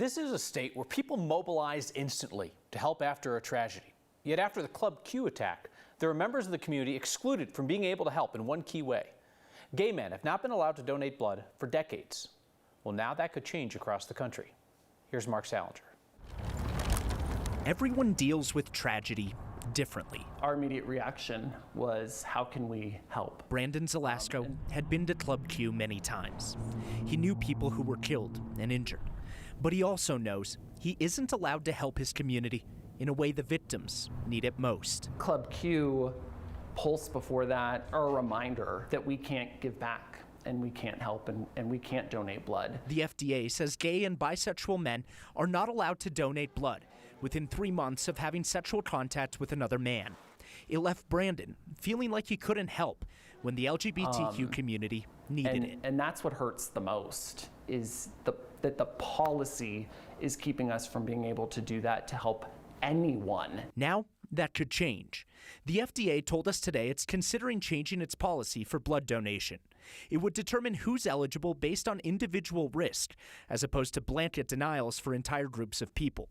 This is a state where people mobilized instantly to help after a tragedy. Yet after the Club Q attack, there are members of the community excluded from being able to help in one key way. Gay men have not been allowed to donate blood for decades. Well, now that could change across the country. Here's Mark Salinger. Everyone deals with tragedy differently. Our immediate reaction was, how can we help? Brandon Zelasco had been to Club Q many times. He knew people who were killed and injured. But he also knows he isn't allowed to help his community in a way the victims need it most. Club Q, Pulse before that, are a reminder that we can't give back and we can't help and we can't donate blood. The FDA says gay and bisexual men are not allowed to donate blood within 3 months of having sexual contact with another man. It left Brandon feeling like he couldn't help when the LGBTQ community needed it. And that's what hurts the most, is that the policy is keeping us from being able to do that to help anyone. Now, that could change. The FDA told us today it's considering changing its policy for blood donation. It would determine who's eligible based on individual risk, as opposed to blanket denials for entire groups of people.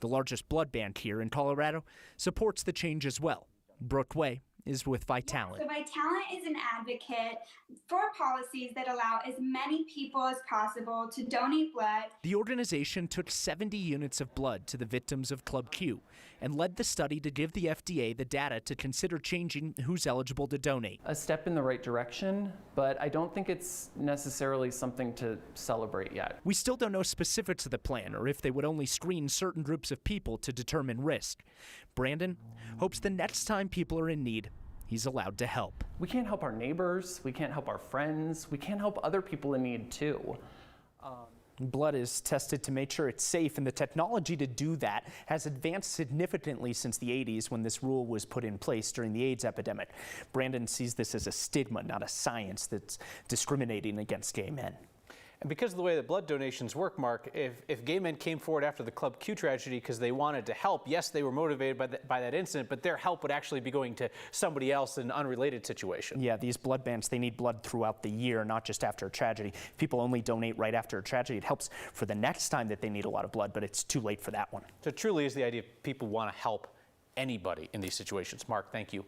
The largest blood bank here in Colorado supports the change as well. Brooke Way is with Vitalant. So Vitalant is an advocate for policies that allow as many people as possible to donate blood. The organization took 70 units of blood to the victims of Club Q and led the study to give the FDA the data to consider changing who's eligible to donate. A step in the right direction, but I don't think it's necessarily something to celebrate yet. We still don't know specifics of the plan or if they would only screen certain groups of people to determine risk. Brandon hopes the next time people are in need, he's allowed to help. We can't help our neighbors, we can't help our friends, we can't help other people in need too. Blood is tested to make sure it's safe, and the technology to do that has advanced significantly since the 80s when this rule was put in place during the AIDS epidemic. Brandon sees this as a stigma, not a science that's discriminating against gay men. And because of the way that blood donations work, Mark, if gay men came forward after the Club Q tragedy because they wanted to help, yes, they were motivated by that incident, but their help would actually be going to somebody else in an unrelated situation. Yeah, these blood banks, they need blood throughout the year, not just after a tragedy. If people only donate right after a tragedy, it helps for the next time that they need a lot of blood, but it's too late for that one. So it truly is the idea people want to help anybody in these situations. Mark, thank you.